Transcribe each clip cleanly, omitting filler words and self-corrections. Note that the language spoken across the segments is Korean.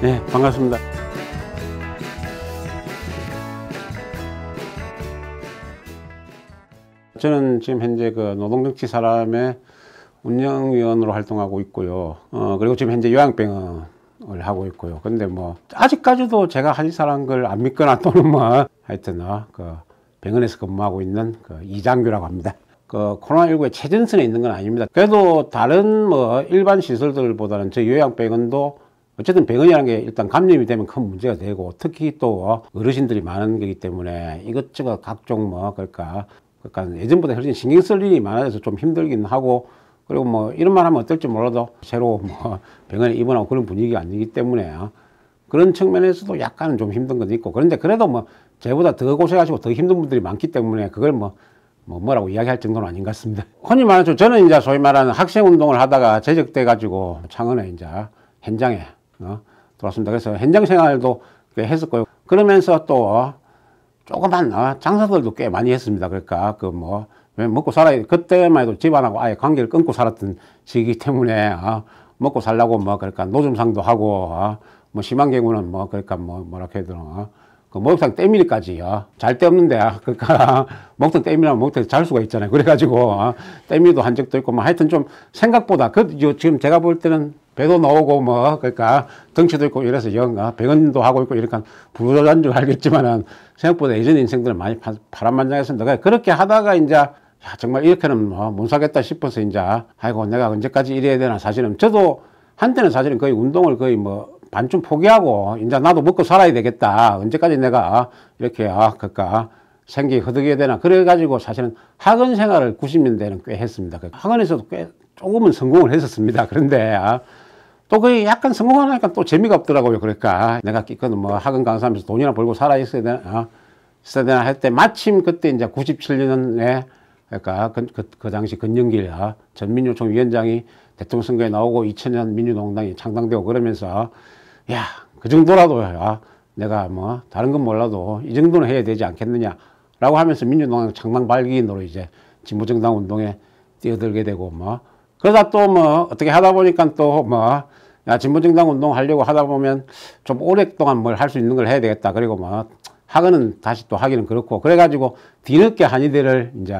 네, 반갑습니다. 저는 지금 현재 그 노동정치 사람의 운영위원으로 활동하고 있고요. 그리고 지금 현재 요양병원을 하고 있고요. 근데 뭐 아직까지도 제가 한의사라는 걸 안 믿거나 또는 뭐 하여튼 그 병원에서 근무하고 있는 그 이장규라고 합니다. 그 코로나19의 최전선에 있는 건 아닙니다. 그래도 다른 뭐 일반 시설들보다는 저희 요양병원도 어쨌든 병원이라는 게 일단 감염이 되면 큰 문제가 되고, 특히 또 어르신들이 많은 거기 때문에 이것저것 각종 뭐 그러니까 예전보다 훨씬 신경 쓸 일이 많아져서 좀 힘들긴 하고, 그리고 뭐 이런 말 하면 어떨지 몰라도 새로 뭐 병원에 입원하고 그런 분위기가 아니기 때문에 그런 측면에서도 약간은 좀 힘든 것도 있고, 그런데 그래도 뭐 저보다 더 고생하시고 더 힘든 분들이 많기 때문에 그걸 뭐라고 이야기할 정도는 아닌 것 같습니다. 흔히 말하죠. 저는 이제 소위 말하는 학생 운동을 하다가 제적돼 가지고 창원에 이제 현장에 들어왔습니다. 그래서 현장 생활도 꽤 했었고요. 그러면서 또 조그만 장사들도 꽤 많이 했습니다. 그러니까 그 뭐 먹고 살아야, 그때만 해도 집안하고 아예 관계를 끊고 살았던 시기이기 때문에 먹고 살려고 뭐 그러니까 노점상도 하고 뭐 심한 경우는 뭐 그러니까 뭐라 해야 되나 그 목욕탕 때밀이까지 잘 데 없는데 그러니까 목욕탕 때밀이면 목욕탕에서 잘 수가 있잖아요. 그래가지고 때밀이도 한 적도 있고 뭐 하여튼 좀 생각보다 지금 제가 볼 때는 배도 나오고 뭐 그러니까 덩치도 있고 이래서 병원도 하고 있고 이러니까 부자인 줄 알겠지만은 생각보다 예전 인생들은 많이 파란만장했습니다. 그렇게 하다가 이제 정말 이렇게는 못 살겠다 싶어서 이제 아이고 내가 언제까지 이래야 되나. 사실은 저도 한때는 사실은 거의 운동을 거의 뭐 반쯤 포기하고 이제 나도 먹고 살아야 되겠다. 언제까지 내가 이렇게 그러니까 생계 허덕여야 되나. 그래가지고 사실은 학원 생활을 90년대에는 꽤 했습니다. 학원에서도 꽤 조금은 성공을 했었습니다. 그런데 또 그게 약간 성공하니까 또 재미가 없더라고요. 그러니까 내가 끼거든 뭐 학원 강사하면서 돈이나 벌고 살아 있어야 되나 할 때 마침 그때 이제 97년에 그러니까 그 당시 건영길 전민요총 위원장이 대통령 선거에 나오고 2000년 민주노동당이 창당되고 그러면서 야, 그 정도라도 내가 뭐 다른 건 몰라도 이 정도는 해야 되지 않겠느냐라고 하면서 민주노동 창당 발기인으로 이제 진보정당 운동에 뛰어들게 되고 뭐 그러다 또 뭐 어떻게 하다 보니까 또 뭐 진보정당 운동 하려고 하다 보면 좀 오랫동안 뭘 할 수 있는 걸 해야 되겠다. 그리고 뭐 학원은 다시 또 하기는 그렇고 그래가지고 뒤늦게 한의대를 이제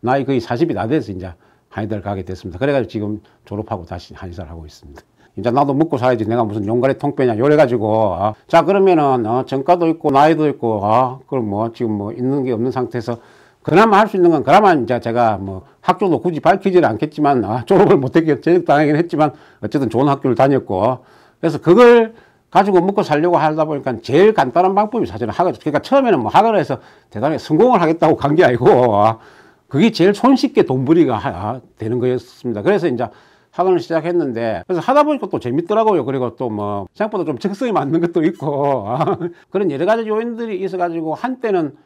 나이 거의 40이 다 돼서 이제 한의대를 가게 됐습니다. 그래가지고 지금 졸업하고 다시 한의사를 하고 있습니다. 이제 나도 먹고 살아야지 내가 무슨 용가리 통빼냐 요래가지고 자 그러면은 정가도 있고 나이도 있고 그럼 뭐 지금 뭐 있는 게 없는 상태에서 그나마 할 수 있는 건 그나마 이제 제가 뭐 학교도 굳이 밝히지는 않겠지만 졸업을 못했기 제적당하긴 했지만 어쨌든 좋은 학교를 다녔고 그래서 그걸 가지고 먹고 살려고 하다 보니까 제일 간단한 방법이 사실은 학원. 그러니까 처음에는 뭐 학원에서 대단히 성공을 하겠다고 간 게 아니고 그게 제일 손쉽게 돈벌이가 되는 거였습니다. 그래서 이제 학원을 시작했는데 그래서 하다 보니까 또 재밌더라고요. 그리고 또 뭐 생각보다 좀 적성에 맞는 것도 있고 그런 여러 가지 요인들이 있어가지고 한때는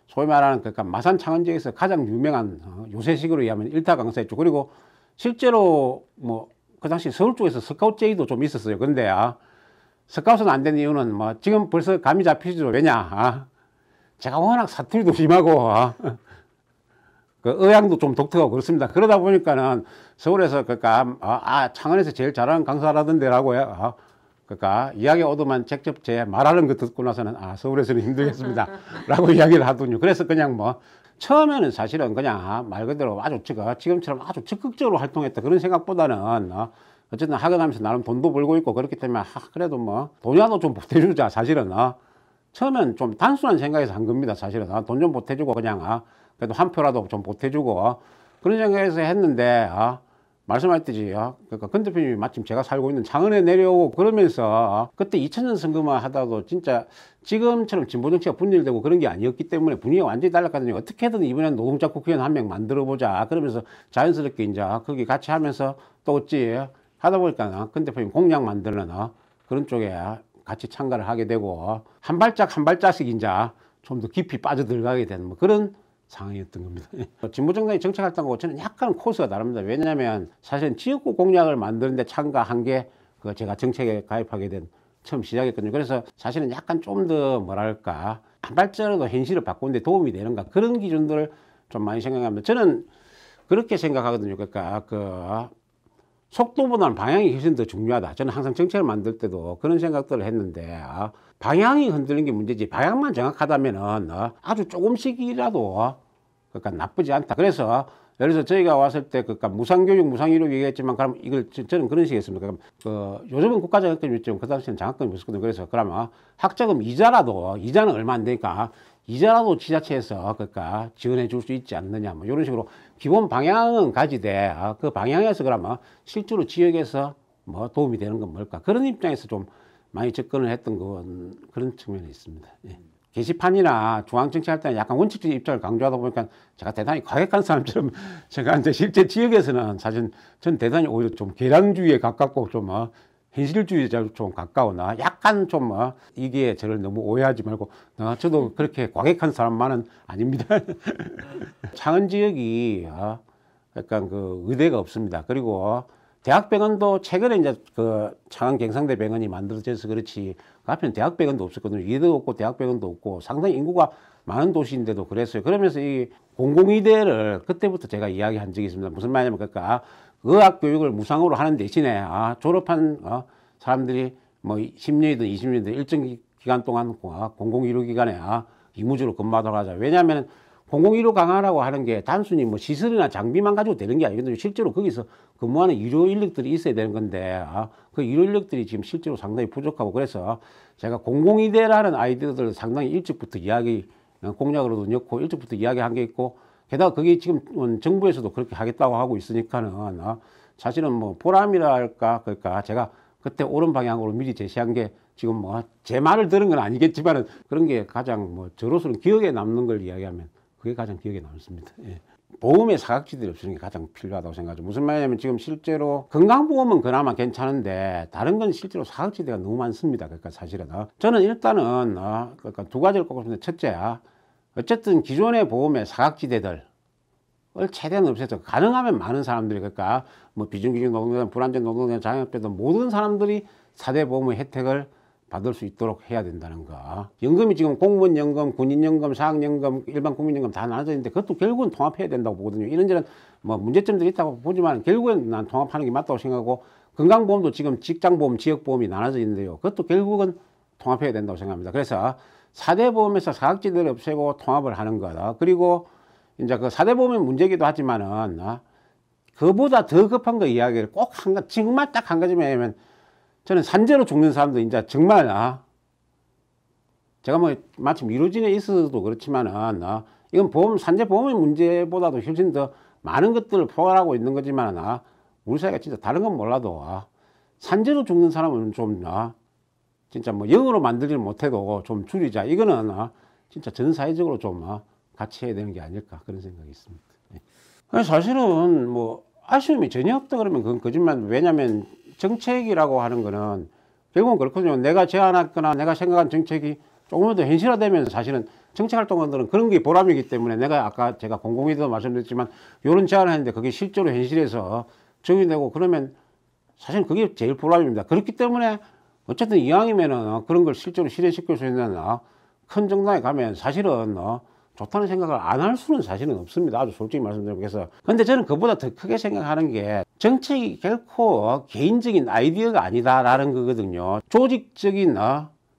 소위 말하는 그러니까 마산 창원 지역에서 가장 유명한 요새식으로 얘기하면 일타 강사였죠. 그리고 실제로 뭐 그 당시 서울 쪽에서 스카우트 제의도 좀 있었어요. 근데 스카웃은 안 된 이유는 뭐 지금 벌써 감이 잡히죠. 왜냐 제가 워낙 사투리도 심하고 그 의향도 좀 독특하고 그렇습니다. 그러다 보니까는 서울에서 그러니까 창원에서 제일 잘하는 강사라던데라고요. 그러니까 이야기 오더만 직접 제 말하는 거 듣고 나서는 서울에서는 힘들겠습니다 라고 이야기를 하더군요. 그래서 그냥 뭐 처음에는 사실은 그냥 말 그대로 아주 지금처럼 아주 적극적으로 활동했다 그런 생각보다는 어쨌든 학원하면서 나름 돈도 벌고 있고 그렇기 때문에 그래도 뭐 돈이라도 좀 보태주자. 사실은 처음엔 좀 단순한 생각에서 한 겁니다. 사실은 돈 좀 보태주고 그냥 그래도 한 표라도 좀 보태주고 그런 생각에서 했는데 말씀하셨듯이 그러니까 권 대표님이 마침 제가 살고 있는 창원에 내려오고 그러면서 그때 2000년 선거만 하다도 진짜 지금처럼 진보정치가 분열되고 그런 게 아니었기 때문에 분위기가 완전히 달랐거든요. 어떻게든 이번엔 노동자 국회의원 한 명 만들어보자. 그러면서 자연스럽게 이제 거기 같이 하면서 또 어찌 하다 보니까 권 대표님 공약 만드는 그런 쪽에 같이 참가를 하게 되고 한 발짝 한 발짝씩 이제 좀 더 깊이 빠져들어가게 되는 뭐 그런 상황이었던 겁니다. 진보정당이 정책활동하고 저는 약간 코스가 다릅니다. 왜냐하면 사실은 지역구 공약을 만드는데 참가한 게 제가 정책에 가입하게 된 처음 시작이었거든요. 그래서 사실은 약간 좀 더 뭐랄까 한 발자라도 현실을 바꾸는데 도움이 되는가 그런 기준들을 좀 많이 생각합니다. 저는 그렇게 생각하거든요. 그러니까 속도보다는 방향이 훨씬 더 중요하다. 저는 항상 정책을 만들 때도 그런 생각들을 했는데 방향이 흔들리는 게 문제지 방향만 정확하다면은 아주 조금씩이라도 그러니까 나쁘지 않다. 그래서 예를 들어서 저희가 왔을 때 그러니까 무상교육, 무상이력 얘기했지만 그럼 이걸 저는 그런 식이었습니다. 요즘은 국가장학금이 있지만 그 당시에는 장학금이 없었거든요. 그래서 그러면 학자금 이자라도 이자는 얼마 안 되니까 이자라도 지자체에서 그러니까 지원해 줄 수 있지 않느냐 뭐 이런 식으로 기본 방향은 가지되 그 방향에서 그러면 실제로 지역에서 뭐 도움이 되는 건 뭘까 그런 입장에서 좀 많이 접근을 했던 건 그런 측면이 있습니다. 예. 게시판이나 중앙정치할 때는 약간 원칙적인 입장을 강조하다 보니까 제가 대단히 과격한 사람처럼 제가 이제 실제 지역에서는 사실 전 대단히 오히려 좀 계량주의에 가깝고 좀 현실주의에 좀 가까우나 약간 좀 이게 저를 너무 오해하지 말고 저도 그렇게 과격한 사람만은 아닙니다. 창원 지역이 약간 그 의대가 없습니다. 그리고 대학병원도 최근에 이제 그 창원 경상대 병원이 만들어져서 그렇지 그 앞에는 대학병원도 없었거든요. 의대도 없고 대학병원도 없고 상당히 인구가 많은 도시인데도 그랬어요. 그러면서 이 공공의대를 그때부터 제가 이야기한 적이 있습니다. 무슨 말이냐면 그러니까 의학교육을 무상으로 하는 대신에 졸업한 사람들이 뭐 10년이든 20년이든 일정 기간 동안 공공의료기관에 의무적으로 근무하도록 하자. 왜냐하면 공공의료 강화라고 하는 게 단순히 뭐 시설이나 장비만 가지고 되는 게 아니거든요. 실제로 거기서 근무하는 의료 인력들이 있어야 되는 건데 그 의료 인력들이 지금 실제로 상당히 부족하고 그래서 제가 공공의대라는 아이디어들을 상당히 일찍부터 이야기 공약으로도 넣고 일찍부터 이야기한 게 있고 게다가 그게 지금 정부에서도 그렇게 하겠다고 하고 있으니까는 사실은 뭐 보람이랄까 그러니까 제가 그때 옳은 방향으로 미리 제시한 게 지금 뭐 제 말을 들은 건 아니겠지만은 그런 게 가장 뭐 저로서는 기억에 남는 걸 이야기하면 그게 가장 기억에 남습니다. 예. 보험의 사각지대를 없애는 게 가장 필요하다고 생각하죠. 무슨 말이냐면 지금 실제로 건강보험은 그나마 괜찮은데 다른 건 실제로 사각지대가 너무 많습니다. 그러니까 사실은 저는 일단은 그러니까 두 가지를 꼽고 싶은데 첫째 어쨌든 기존의 보험의 사각지대들을 최대한 없애서 가능하면 많은 사람들이 그러니까 뭐 비정규직 노동자, 불안정 노동자, 장애업자들 모든 사람들이 4대 보험의 혜택을 받을 수 있도록 해야 된다는 거. 연금이 지금 공무원연금, 군인연금, 사학연금, 일반 국민연금 다 나눠져 있는데 그것도 결국은 통합해야 된다고 보거든요. 이런저런 뭐 문제점들이 있다고 보지만 결국엔 난 통합하는 게 맞다고 생각하고 건강보험도 지금 직장보험, 지역보험이 나눠져 있는데요. 그것도 결국은 통합해야 된다고 생각합니다. 그래서 4대 보험에서 사각지대를 없애고 통합을 하는 거다. 그리고 이제 그 4대 보험의 문제이기도 하지만은 그보다 더 급한 거 이야기를 꼭 정말 딱 한 가지만 하면 저는 산재로 죽는 사람도 이제 정말 제가 뭐 마침 이루진에 있어서도 그렇지만은 이건 보험 산재 보험의 문제보다도 훨씬 더 많은 것들을 포괄하고 있는 거지만 우리 사회가 진짜 다른 건 몰라도 산재로 죽는 사람은 좀 진짜 뭐 영으로 만들지는 못해도 좀 줄이자. 이거는 진짜 전 사회적으로 좀 같이 해야 되는 게 아닐까 그런 생각이 있습니다. 예. 사실은 뭐 아쉬움이 전혀 없다 그러면 그건 거짓말. 왜냐하면 정책이라고 하는 거는 결국은 그렇거든요. 내가 제안했거나 내가 생각한 정책이 조금만 더 현실화되면 사실은 정책 활동가들은 그런 게 보람이기 때문에 내가 아까 제가 공공의대도 말씀드렸지만 이런 제안을 했는데 그게 실제로 현실에서 적용되고 그러면 사실 그게 제일 보람입니다. 그렇기 때문에 어쨌든 이왕이면은 그런 걸 실제로 실현시킬 수 있는 큰 정당에 가면 사실은 좋다는 생각을 안 할 수는 사실은 없습니다. 아주 솔직히 말씀드리면서. 근데 저는 그보다 더 크게 생각하는 게 정책이 결코 개인적인 아이디어가 아니다라는 거거든요. 조직적인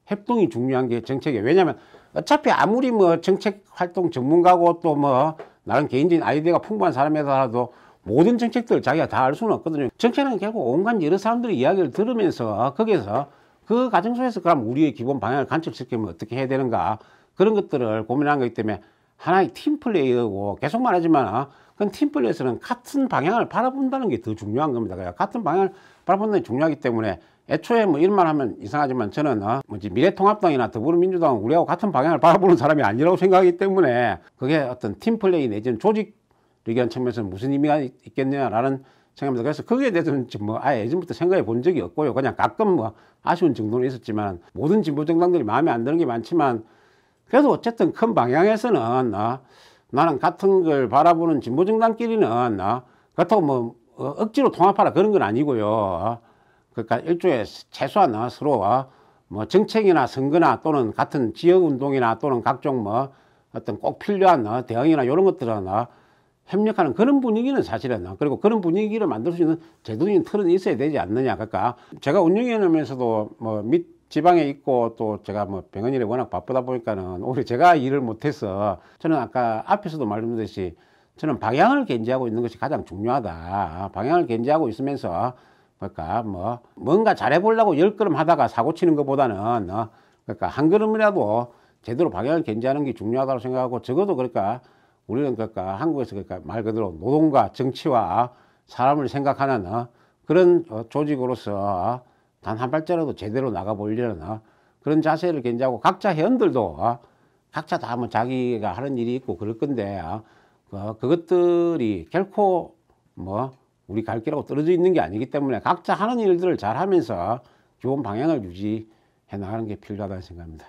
협동이 중요한 게 정책이에요. 왜냐하면 어차피 아무리 뭐 정책 활동 전문가고 또 뭐 나름 개인적인 아이디어가 풍부한 사람이라도 모든 정책들을 자기가 다 알 수는 없거든요. 정책은 결국 온갖 여러 사람들의 이야기를 들으면서 거기에서 그 과정 속에서 그럼 우리의 기본 방향을 관철시키면 어떻게 해야 되는가 그런 것들을 고민한 거기 때문에 하나의 팀플레이어고 계속 말하지만 그건 팀플레이에서는 같은 방향을 바라본다는 게 더 중요한 겁니다. 같은 방향을 바라본다는 게 중요하기 때문에 애초에 뭐 이런 말 하면 이상하지만 저는 뭐지 미래통합당이나 더불어민주당은 우리하고 같은 방향을 바라보는 사람이 아니라고 생각하기 때문에 그게 어떤 팀플레이 내지는 조직 의견 측면에서는 무슨 의미가 있겠느냐라는 생각입니다. 그래서 거기에 대해서는 뭐 아예 예전부터 생각해 본 적이 없고요. 그냥 가끔 뭐 아쉬운 정도는 있었지만 모든 진보 정당들이 마음에 안 드는 게 많지만 그래도 어쨌든 큰 방향에서는 나는 같은 걸 바라보는 진보 정당끼리는 그렇다고 뭐 억지로 통합하라 그런 건 아니고요. 그러니까 일종의 최소한 서로 뭐 정책이나 선거나 또는 같은 지역 운동이나 또는 각종 뭐 어떤 꼭 필요한 대응이나 이런 것들은 협력하는 그런 분위기는 사실은, 그리고 그런 분위기를 만들 수 있는 제도적인 틀은 있어야 되지 않느냐. 그러니까 제가 운영위원회면서도 뭐 밑 지방에 있고 또 제가 뭐 병원일에 워낙 바쁘다 보니까는 오히려 제가 일을 못해서, 저는 아까 앞에서도 말씀드렸듯이 저는 방향을 견지하고 있는 것이 가장 중요하다. 방향을 견지하고 있으면서 그러니까 뭐 뭔가 잘해보려고 10걸음 하다가 사고 치는 것보다는 그러니까 한 걸음이라도 제대로 방향을 견지하는 게 중요하다고 생각하고, 적어도 그러니까 우리는 그러니까 한국에서 그러니까 말 그대로 노동과 정치와 사람을 생각하는 그런 조직으로서 단 한 발자라도 제대로 나가보려는 그런 자세를 견지하고, 각자 회원들도 각자 다 뭐 자기가 하는 일이 있고 그럴 건데 그것들이 결코 뭐 우리 갈 길하고 떨어져 있는 게 아니기 때문에 각자 하는 일들을 잘 하면서 좋은 방향을 유지해 나가는 게 필요하다고 생각합니다.